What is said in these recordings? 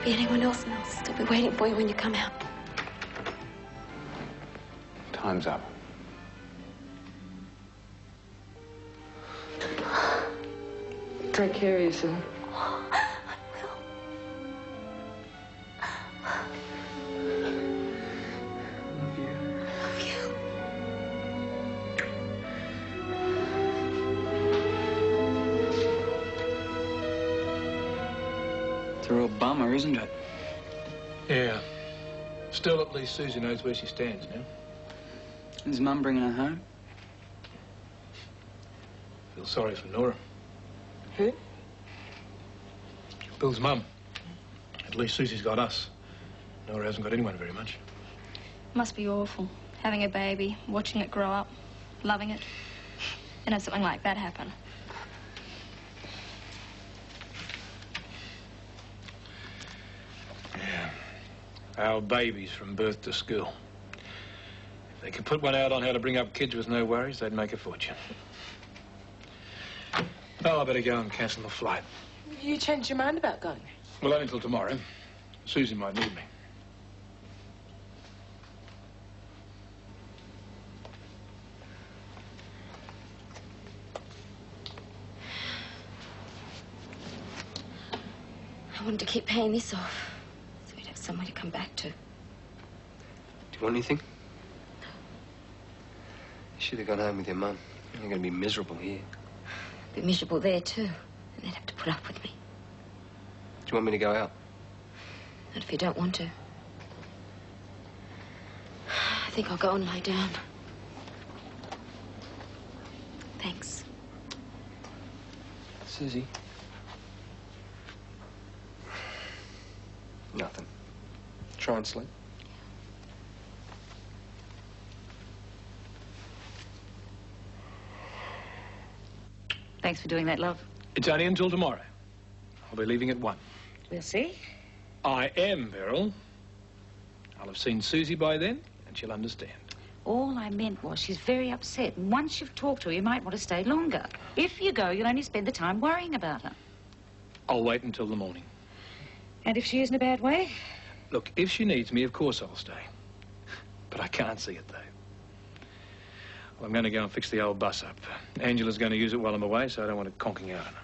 be anyone else, and I'll still be waiting for you when you come out. Time's up. Take care of yourself. It's a real bummer, isn't it? Yeah. Still, at least Susie knows where she stands now. Is Mum bringing her home? Feel sorry for Nora. Who? Bill's mum. At least Susie's got us. Nora hasn't got anyone very much. Must be awful, having a baby, watching it grow up, loving it, and have something like that happen. Yeah. Our babies from birth to school. If they could put one out on how to bring up kids with no worries, they'd make a fortune. Oh, I better go and cancel the flight. You changed your mind about going? Well, only until tomorrow. Susie might need me. I wanted to keep paying this off, so we'd have somewhere to come back to. Do you want anything? You should have gone home with your mum. You're going to be miserable here. Be miserable there, too, and they'd have to put up with me. Do you want me to go out? Not if you don't want to. I think I'll go and lie down. Thanks. Susie? Nothing. Try and sleep. Thanks for doing that, love. It's only until tomorrow. I'll be leaving at 1. We'll see. I am, Beryl. I'll have seen Susie by then, and she'll understand. All I meant was she's very upset, and once you've talked to her, you might want to stay longer. If you go, you'll only spend the time worrying about her. I'll wait until the morning. And if she is in a bad way? Look, if she needs me, of course I'll stay. But I can't see it, though. Well, I'm going to go and fix the old bus up. Angela's going to use it while I'm away, so I don't want it conking out on her.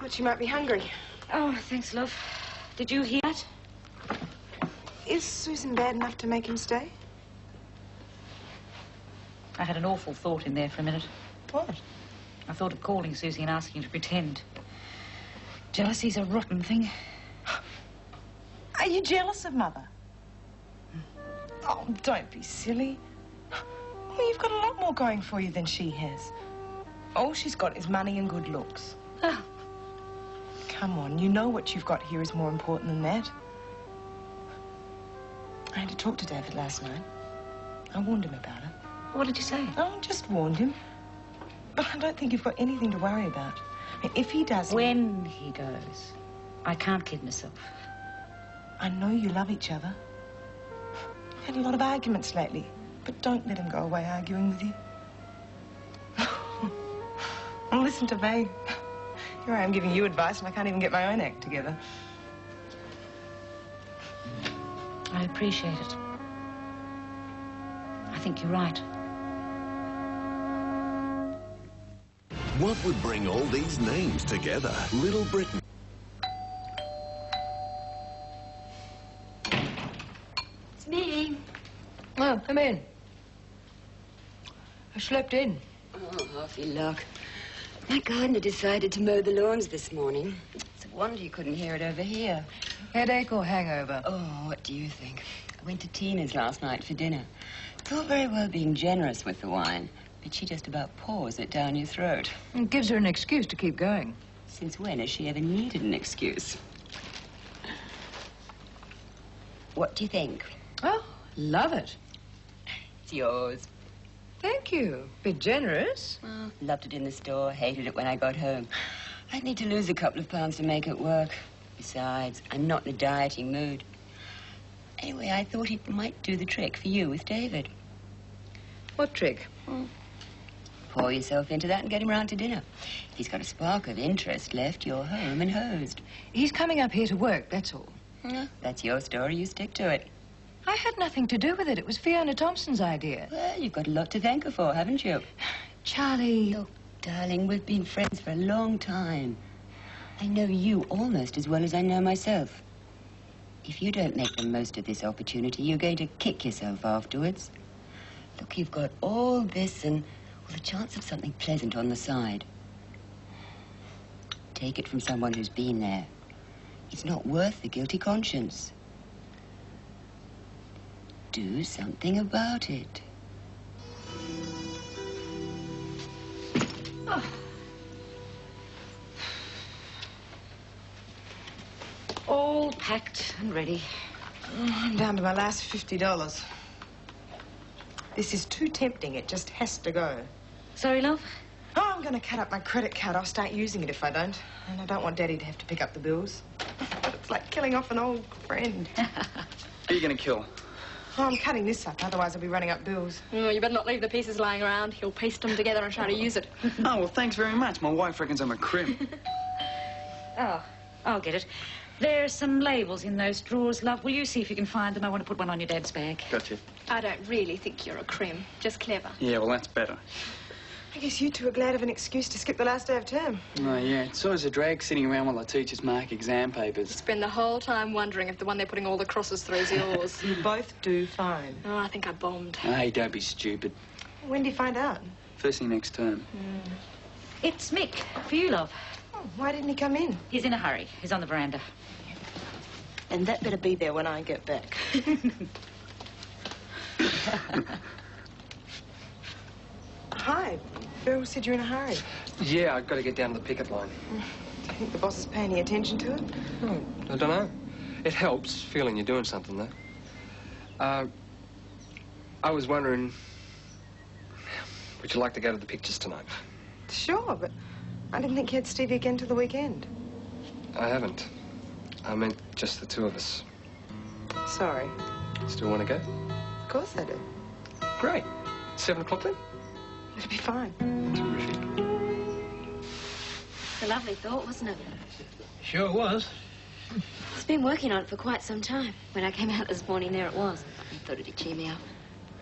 But you might be hungry. Oh, thanks, love. Did you hear that? Is Susan bad enough to make him stay? I had an awful thought in there for a minute. What? I thought of calling Susie and asking her to pretend. Jealousy's a rotten thing. Are you jealous of Mother? Oh, don't be silly. Well, you've got a lot more going for you than she has. All she's got is money and good looks. Oh. Come on, you know what you've got here is more important than that. I had to talk to David last night. I warned him about it. What did you say? Oh, just warned him. But I don't think you've got anything to worry about. I mean, if he does... When he goes. I can't kid myself. I know you love each other. You've had a lot of arguments lately, but don't let him go away arguing with you. Well, listen to me. Here I am giving you advice, and I can't even get my own act together. I appreciate it. I think you're right. What would bring all these names together? Little Britain. It's me. Oh, come in. I slept in. Oh, half your luck. My gardener decided to mow the lawns this morning. It's a wonder you couldn't hear it over here. Headache or hangover? Oh, what do you think? I went to Tina's last night for dinner. It's all very well being generous with the wine, but she just about pours it down your throat. It gives her an excuse to keep going. Since when has she ever needed an excuse? What do you think? Oh, love it. It's yours. Thank you. Bit generous. Well, loved it in the store, hated it when I got home. I'd need to lose a couple of pounds to make it work. Besides, I'm not in a dieting mood. Anyway, I thought it might do the trick for you with David. What trick? Pour yourself into that and get him round to dinner. If he's got a spark of interest left, you're home and hosed. He's coming up here to work, that's all. That's your story. You stick to it. I had nothing to do with it. It was Fiona Thompson's idea. Well, you've got a lot to thank her for, haven't you? Charlie... Look, darling, we've been friends for a long time. I know you almost as well as I know myself. If you don't make the most of this opportunity, you're going to kick yourself afterwards. Look, you've got all this and the chance of something pleasant on the side. Take it from someone who's been there. It's not worth the guilty conscience. Do something about it. Oh. All packed and ready. I'm down to my last $50. This is too tempting. It just has to go. Sorry, love? Oh, I'm going to cut up my credit card. I'll start using it if I don't. And I don't want Daddy to have to pick up the bills. It's like killing off an old friend. Who are you going to kill? Oh, I'm cutting this up, otherwise I'll be running up bills. Oh, you better not leave the pieces lying around. He'll paste them together and try to use it. Oh, well, thanks very much. My wife reckons I'm a crim. Oh, I'll get it. There's some labels in those drawers, love. Will you see if you can find them? I want to put one on your dad's bag. Gotcha. I don't really think you're a crim. Just clever. Yeah, well, that's better. I guess you two are glad of an excuse to skip the last day of term. Oh, yeah. It's always a drag sitting around while the teachers mark exam papers. Spend the whole time wondering if the one they're putting all the crosses through is yours. You both do fine. Oh, I think I bombed. Hey, don't be stupid. When do you find out? First thing next term. It's Mick, for you, love. Oh, why didn't he come in? He's in a hurry. He's on the veranda. And that better be there when I get back. Hi. Beryl said you're in a hurry. Yeah, I've got to get down to the picket line. Do you think the boss is paying any attention to it? Oh, I don't know. It helps feeling you're doing something, though. I was wondering, would you like to go to the pictures tonight? Sure, but I didn't think you had Stevie again till the weekend. I haven't. I meant just the two of us. Sorry. Still want to go? Of course I do. Great. 7 o'clock then? It'll be fine. Terrific. It's a lovely thought, wasn't it? Sure was. It's been working on it for quite some time. When I came out this morning, there it was. I thought it'd cheer me up.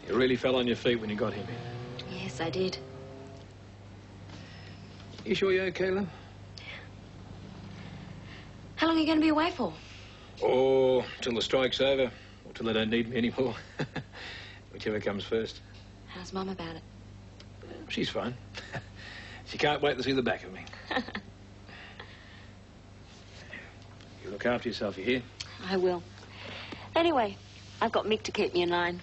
You really fell on your feet when you got him in. Yes, I did. You sure you're okay, love? How long are you going to be away for? Oh, till the strike's over, or till they don't need me anymore. Whichever comes first. How's Mum about it? She's fine. She can't wait to see the back of me. You look after yourself, you hear? I will. Anyway, I've got Mick to keep me in line.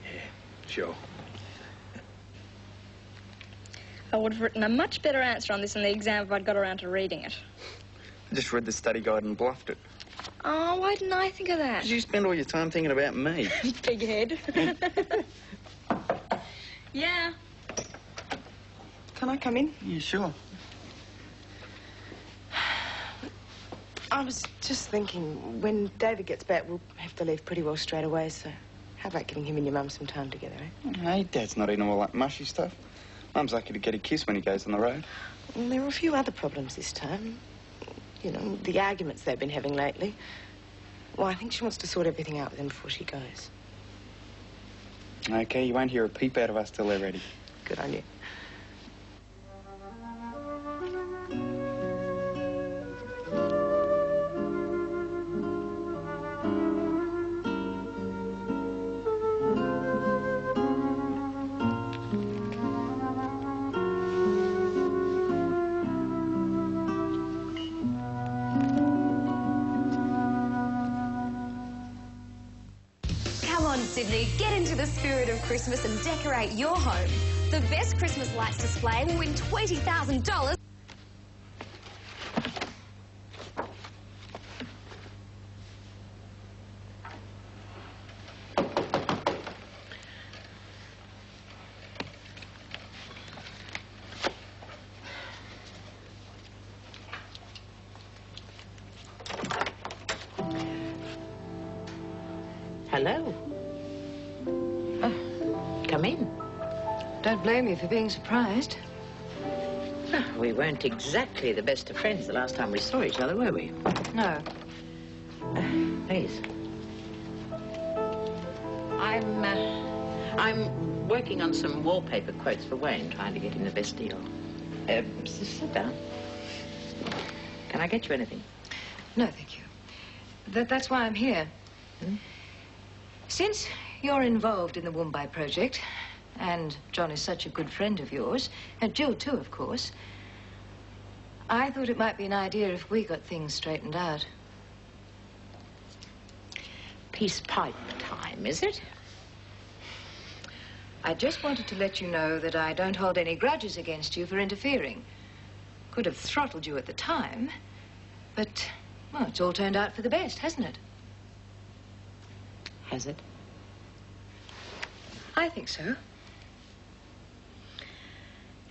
Yeah, sure. I would have written a much better answer on this in the exam if I'd got around to reading it. I just read the study guide and bluffed it. Oh, why didn't I think of that? Because you spend all your time thinking about me. Big head. Yeah. Can I come in? Yeah, sure. I was just thinking, when David gets back, we'll have to leave pretty well straight away, so how about giving him and your mum some time together, eh? Hey, Dad's not eating all that mushy stuff. Mum's lucky to get a kiss when he goes on the road. Well, there are a few other problems this time. You know, the arguments they've been having lately. Well, I think she wants to sort everything out with him before she goes. Okay, you won't hear a peep out of us till they're ready. Good on you. Sydney, get into the spirit of Christmas and decorate your home. The best Christmas lights display will win $20,000. hello. Come in. Don't blame you for being surprised. We weren't exactly the best of friends the last time we saw each other, were we? No. Please. I'm working on some wallpaper quotes for Wayne, trying to get him the best deal. Sit down. Can I get you anything? No, thank you. That's why I'm here. Since you're involved in the Woombye project, and John is such a good friend of yours, and Jill too, of course, I thought it might be an idea if we got things straightened out. Peace pipe time, is it? I just wanted to let you know that I don't hold any grudges against you for interfering. Could have throttled you at the time, but, well, it's all turned out for the best, hasn't it? Has it? I think so.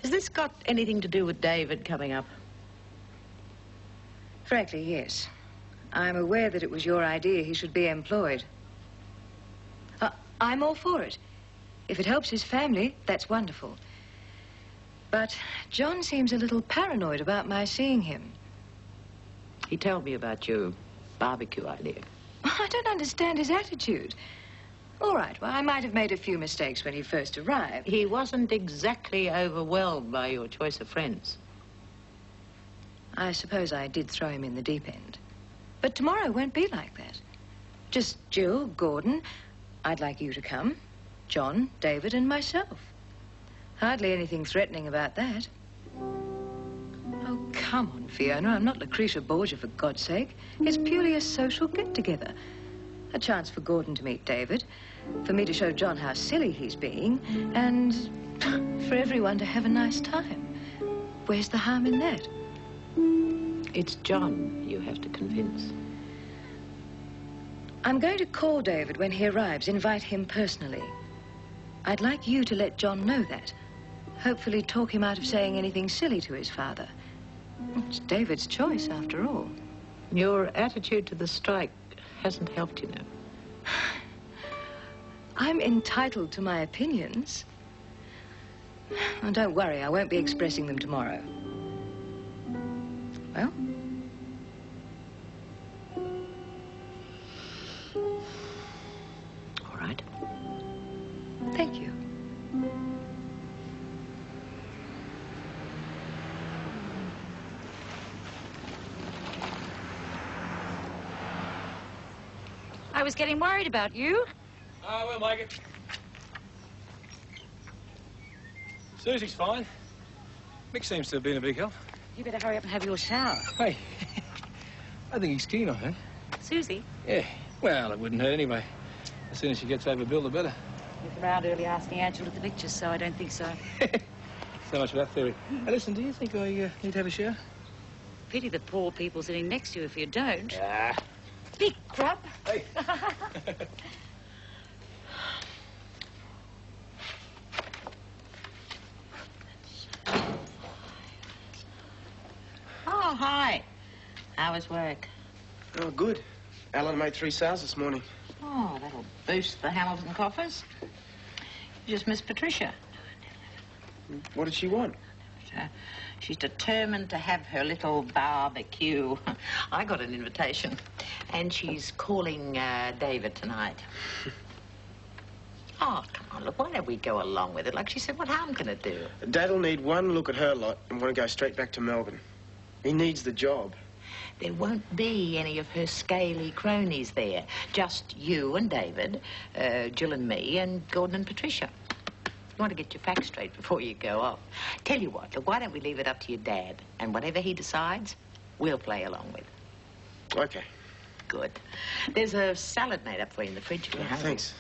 Has this got anything to do with David coming up? Frankly, yes. I'm aware that it was your idea he should be employed. I'm all for it. If it helps his family, that's wonderful. But John seems a little paranoid about my seeing him. He told me about your barbecue idea. I don't understand his attitude. All right, well, I might have made a few mistakes when he first arrived. He wasn't exactly overwhelmed by your choice of friends. I suppose I did throw him in the deep end. But tomorrow won't be like that. Just Jill, Gordon, I'd like you to come, John, David, and myself. Hardly anything threatening about that. Oh, come on, Fiona. I'm not Lucretia Borgia, for God's sake. It's purely a social get-together. A chance for Gordon to meet David, for me to show John how silly he's being, and for everyone to have a nice time. Where's the harm in that? It's John you have to convince. I'm going to call David when he arrives, invite him personally. I'd like you to let John know that. Hopefully talk him out of saying anything silly to his father. It's David's choice, after all. Your attitude to the strike hasn't helped, you know. I'm entitled to my opinions. Oh, don't worry, I won't be expressing them tomorrow. Well? All right. Thank you. I was getting worried about you. We'll make it. Susie's fine. Mick seems to have been a big help. You better hurry up and have your shower. Hey, I think he's keen on her. Susie? Yeah, well, it wouldn't hurt anyway. As soon as she gets over Bill, the better. He was around early asking Angela at the pictures, so I don't think so. So much for that theory. Hey, listen, do you think I need to have a shower? Pity the poor people sitting next to you if you don't. Ah. Big crap. Hey. Oh, hi. How was work? Oh, good. Alan made 3 sales this morning. Oh, that'll boost the Hamilton coffers. You just missed Patricia. What did she want? She's determined to have her little barbecue. I got an invitation. And she's calling David tonight. Oh, come on, look, why don't we go along with it? Like she said, what harm can it do? Dad'll need one look at her lot and want to go straight back to Melbourne. He needs the job. There won't be any of her scaly cronies there. Just you and David, Jill and me, and Gordon and Patricia. You want to get your facts straight before you go off. Tell you what, look, why don't we leave it up to your dad? And whatever he decides, we'll play along with. Okay. Good. There's a salad made up for you in the fridge if you're hungry. Thanks.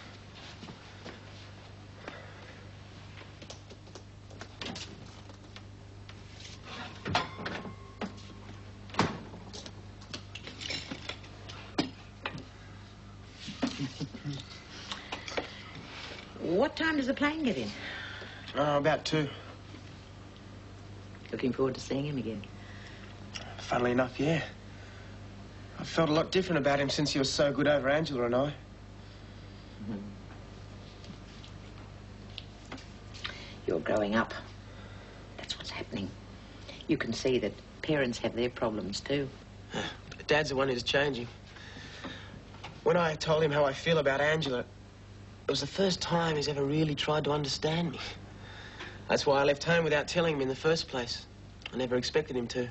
What time does the plane get in? About 2. Looking forward to seeing him again. Funnily enough, yeah. I felt a lot different about him since he was so good over Angela and I. You're growing up. That's what's happening. You can see that parents have their problems too. Dad's the one who's changing. When I told him how I feel about Angela, it was the first time he's ever really tried to understand me. That's why I left home without telling him in the first place. I never expected him to.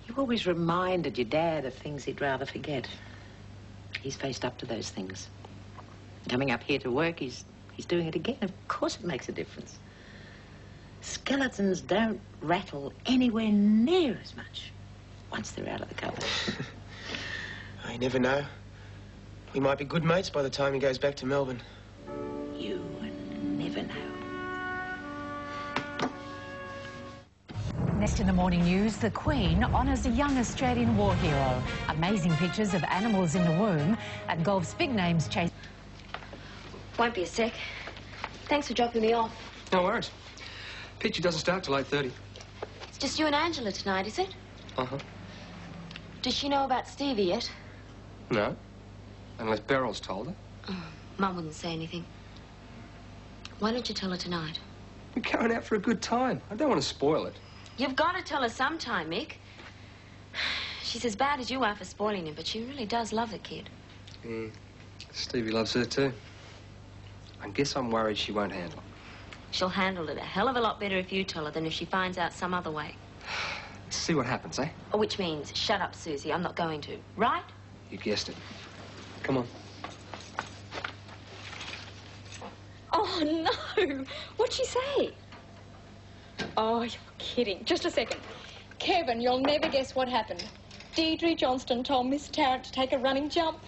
You always reminded your dad of things he'd rather forget. He's faced up to those things. Coming up here to work, he's doing it again. Of course it makes a difference. Skeletons don't rattle anywhere near as much once they're out of the cupboard. I never know. We might be good mates by the time he goes back to Melbourne. You never know. Next in the morning news, the Queen honours a young Australian war hero. Amazing pictures of animals in the womb and golf's big names chase. Won't be a sec. Thanks for dropping me off. No worries. Picture doesn't start till 8:30. It's just you and Angela tonight, is it? Uh-huh. Does she know about Stevie yet? No. Unless Beryl's told her. Oh, Mum wouldn't say anything. Why don't you tell her tonight? We're going out for a good time. I don't want to spoil it. You've got to tell her sometime, Mick. She's as bad as you are for spoiling him, but she really does love the kid. Stevie loves her too. I guess I'm worried she won't handle it. She'll handle it a hell of a lot better if you tell her than if she finds out some other way. See what happens, eh? Which means, shut up, Susie. I'm not going to. Right? You guessed it. Come on. Oh, no. What'd she say? Oh, you're kidding. Just a second. Kevin, you'll never guess what happened. Deirdre Johnston told Miss Tarrant to take a running jump.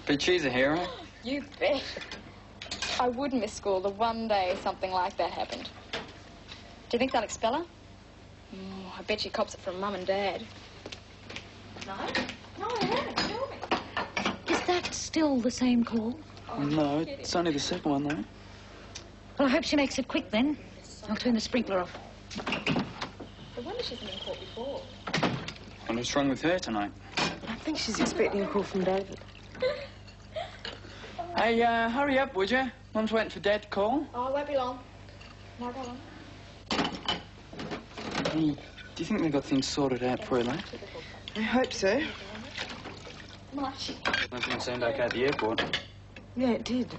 But she's a hero. You bet. I would miss school the one day something like that happened. Do you think they'll expel her? Oh, I bet she cops it from Mum and Dad. No? No, I haven't. Tell me. Is that still the same call? Oh, no, it's only the second one, though. Well, I hope she makes it quick, then. I'll turn the sprinkler off. I wonder she's been in court before. And what's wrong with her tonight? I think she's expecting a call from David. Hey, hurry up, would you? Mum's waiting for Dad to call. Oh, it won't be long. No, go on. Hey, do you think they got things sorted out for you, mate? I hope so. Much. Everything seemed okay at the airport. Yeah, it did.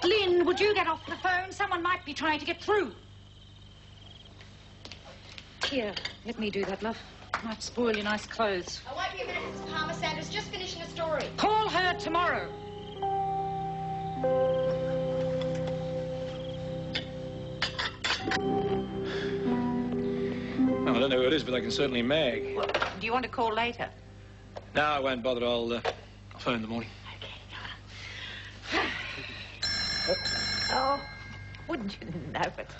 Lynn, would you get off the phone? Someone might be trying to get through. Here, let me do that, love. Might spoil your nice clothes. I won't be a minute, Mrs. Palmer. Sandra's just finishing a story. Call her tomorrow. Well, I don't know who it is, but I can certainly mag. Well, do you want to call later? No, I won't bother. I'll phone in the morning. Oh, wouldn't you know it?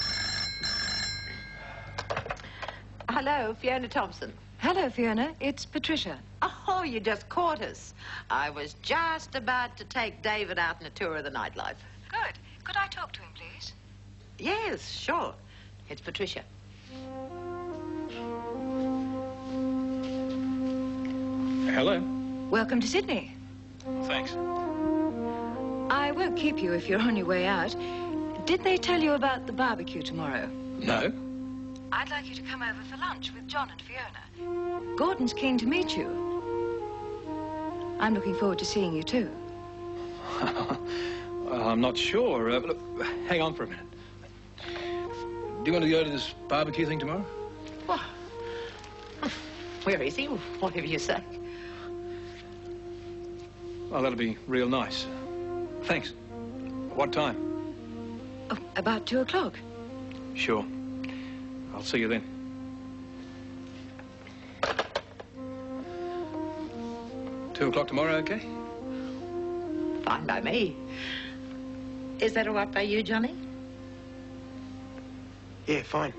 Hello, Fiona Thompson. Hello, Fiona. It's Patricia. Oh, you just caught us. I was just about to take David out on a tour of the nightlife. Good. Could I talk to him, please? Yes, sure. It's Patricia. Hello. Welcome to Sydney. Thanks. I won't keep you if you're on your way out. Did they tell you about the barbecue tomorrow? No. I'd like you to come over for lunch with John and Fiona. Gordon's keen to meet you. I'm looking forward to seeing you, too. Well, I'm not sure. Look, hang on for a minute. Do you want to go to this barbecue thing tomorrow? What? Where is he? Whatever you say. Well, that'll be real nice. Thanks. What time? Oh, about 2 o'clock. Sure. I'll see you then. Two o'clock tomorrow, okay? Fine by me. Is that all right by you, Johnny? Yeah, fine.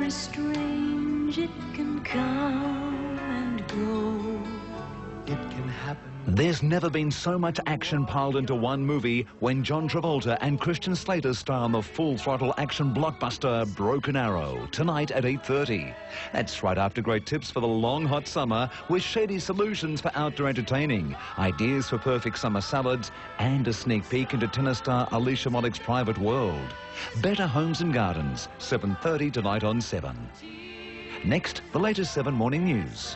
very strange. It can come and go. It can happen. There's never been so much action piled into one movie when John Travolta and Christian Slater star in the full-throttle action blockbuster Broken Arrow, tonight at 8:30. That's right after great tips for the long, hot summer with shady solutions for outdoor entertaining, ideas for perfect summer salads, and a sneak peek into tennis star Alicia Molik's private world. Better Homes and Gardens, 7:30 tonight on 7. Next, the latest 7 morning news.